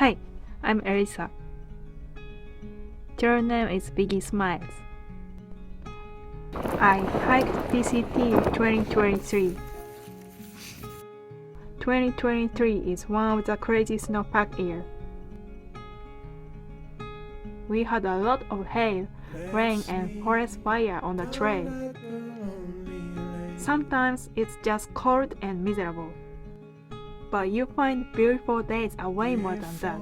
Hi, I'm Erisa. Your name is Biggie Smiles. I hiked PCT 2023. 2023 is one of the crazy snowpack years. We had a lot of hail, rain, and forest fire on the trail. Sometimes it's just cold and miserable. But you find beautiful days are way more than that.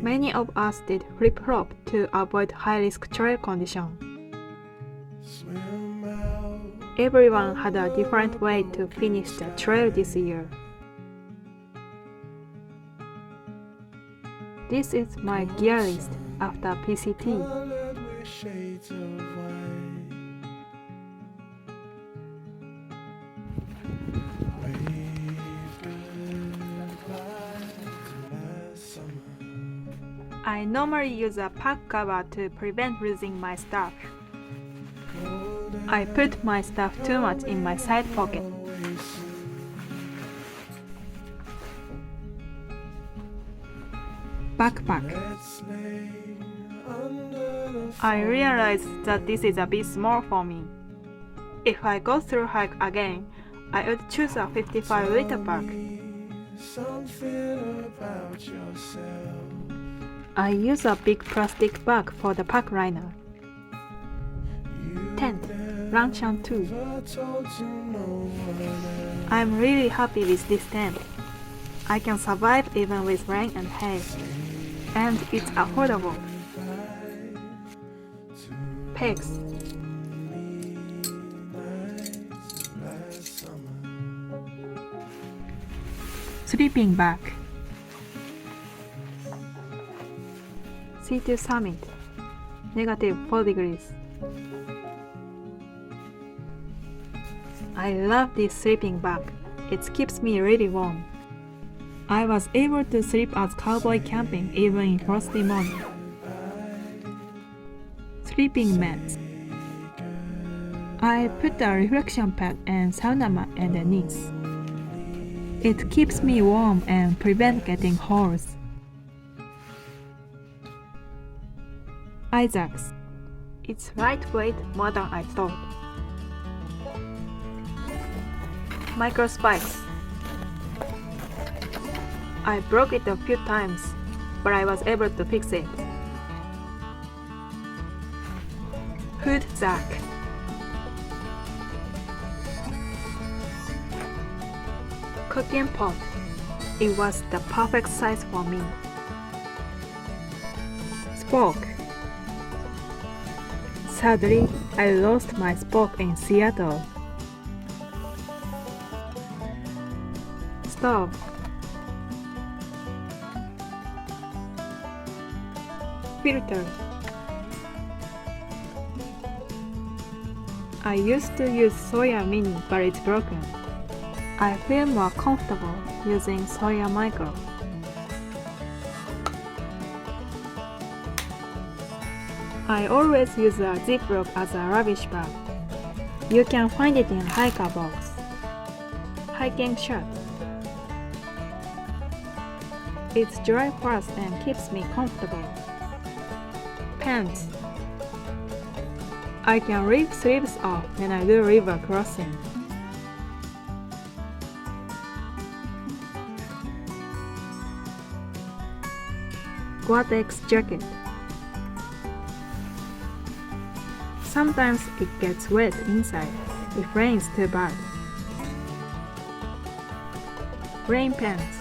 Many of us did flip-flop to avoid high-risk trail conditions. Everyone had a different way to finish the trail this year. This is my gear list after PCT. I normally use a pack cover to prevent losing my stuff. I put my stuff too much in my side pocket. Backpack. I realized that this is a bit small for me. If I go through hike again, I would choose a 55-liter bag. I use a big plastic bag for the pack liner. Tent, luncheon too. I'm really happy with this tent. I can survive even with rain and hail. And it's affordable. Pegs. Sleeping bag. C2 summit. -4 degrees. I love this sleeping bag. It keeps me really warm. I was able to sleep as cowboy camping even in frosty morning. Sleeping mats. I put a reflection pad and sauna mat underneath. It keeps me warm and prevents getting holes. Isaacs. It's lightweight more than I thought. Micro spikes. I broke it a few times, but I was able to fix it. Hood jack. Cooking pot. It was the perfect size for me. Spoke. Sadly, I lost my spoke in Seattle. Stove. Filter. I used to use Soya Mini, but it's broken. I feel more comfortable using Soya Micro. I always use a Ziploc as a rubbish bag. You can find it in a hiker box. Hiking shirt. It's dry fast and keeps me comfortable. Pants. I can rip sleeves off when I do river crossing. Gore-Tex jacket. Sometimes it gets wet inside if rains too bad. Rain pants.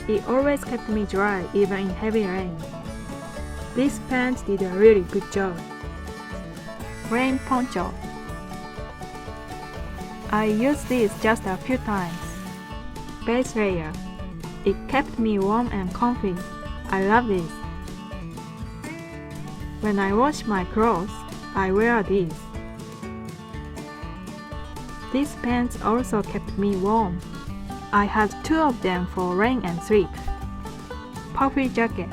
It always kept me dry even in heavy rain. These pants did a really good job. Rain poncho. I used these just a few times. Base layer. It kept me warm and comfy. I love this. When I wash my clothes, I wear these. These pants also kept me warm. I had 2 of them for rain and sleep. Puffy jacket.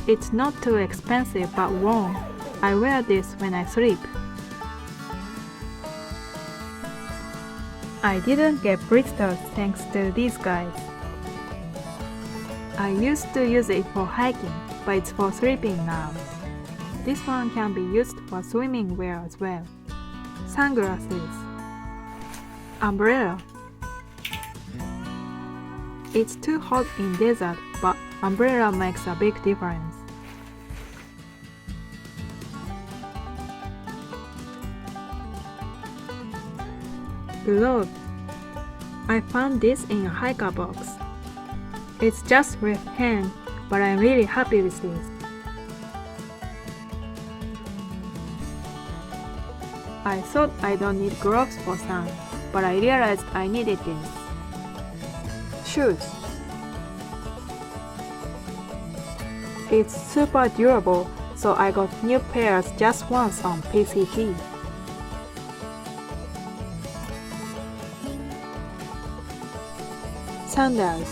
It's not too expensive but warm. I wear this when I sleep. I didn't get blisters thanks to these guys. I used to use it for hiking, but it's for sleeping now. This one can be used for swimming wear as well. Sunglasses. Umbrella. It's too hot in desert, but umbrella makes a big difference. Glove. I found this in a hiker box. It's just left hand, but I'm really happy with this. I thought I don't need gloves for sun, but I realized I needed this. Shoes. It's super durable, so I got new pairs just once on PCT. Sandals.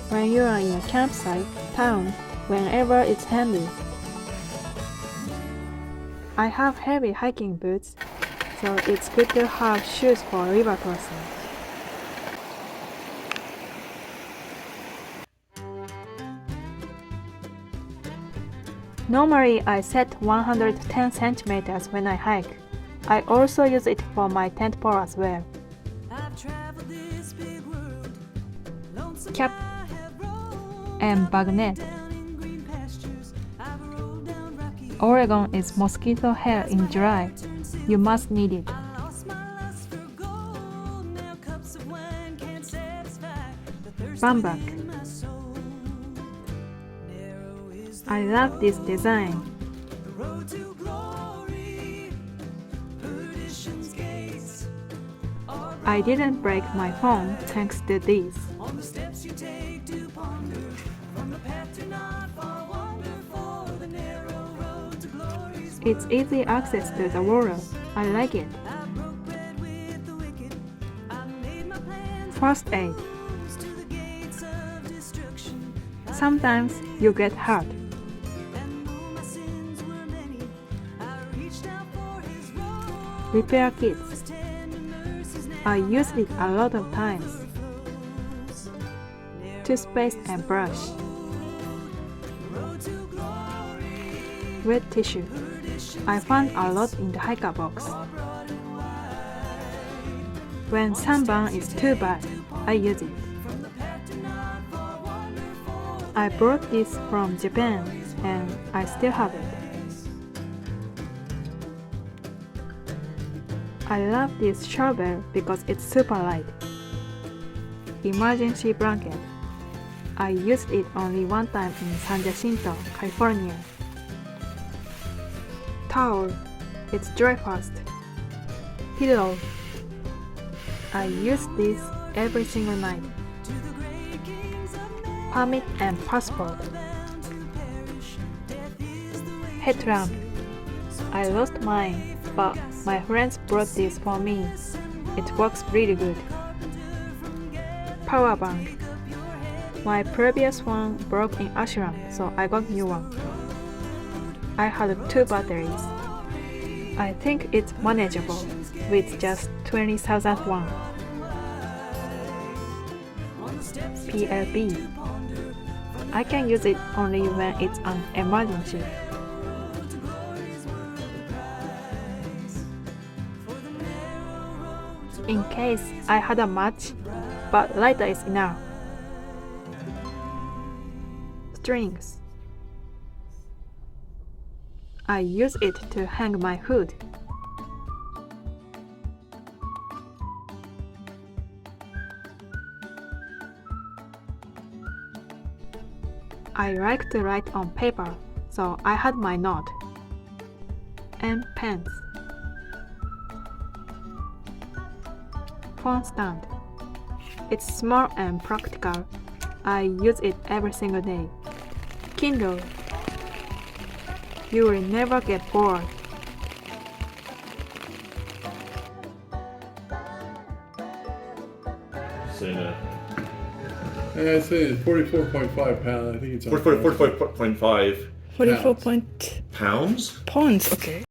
When you are in a campsite, town, whenever it's handy. I have heavy hiking boots, so it's good to have shoes for river crossing. Normally, I set 110 centimeters when I hike. I also use it for my tent pole as well. Cap and bug net. Oregon is mosquito hell in July. You must need it. Bum bag. I love this design. I didn't break my phone thanks to this. It's easy access to the water. I like it. First aid. Sometimes you get hurt. Repair kits. I use it a lot of times. Toothpaste and brush. Wet tissue. I found a lot in the hiker box. When sunburn is too bad, I use it. I brought this from Japan and I still have it. I love this shovel because it's super light. Emergency blanket. I used it only one time in San Jacinto, California. Towel. It's dry fast. Pillow. I use this every single night. Permit and passport. Headlamp. I lost mine, but my friends brought this for me. It works really good. Power bank. My previous one broke in ashram, so I got new one. I had 2 batteries. I think it's manageable with just 20,000 won. PLB. I can use it only when it's an emergency. In case I had a match, but lighter is enough. Strings. I use it to hang my hood. I like to write on paper, so I had my note. And pens. Phone stand. It's small and practical. I use it every single day. Kindle. You will never get bored. Say that. I say it's 44.5 pounds. I think it's 44.5 44 point pounds? pounds. Okay.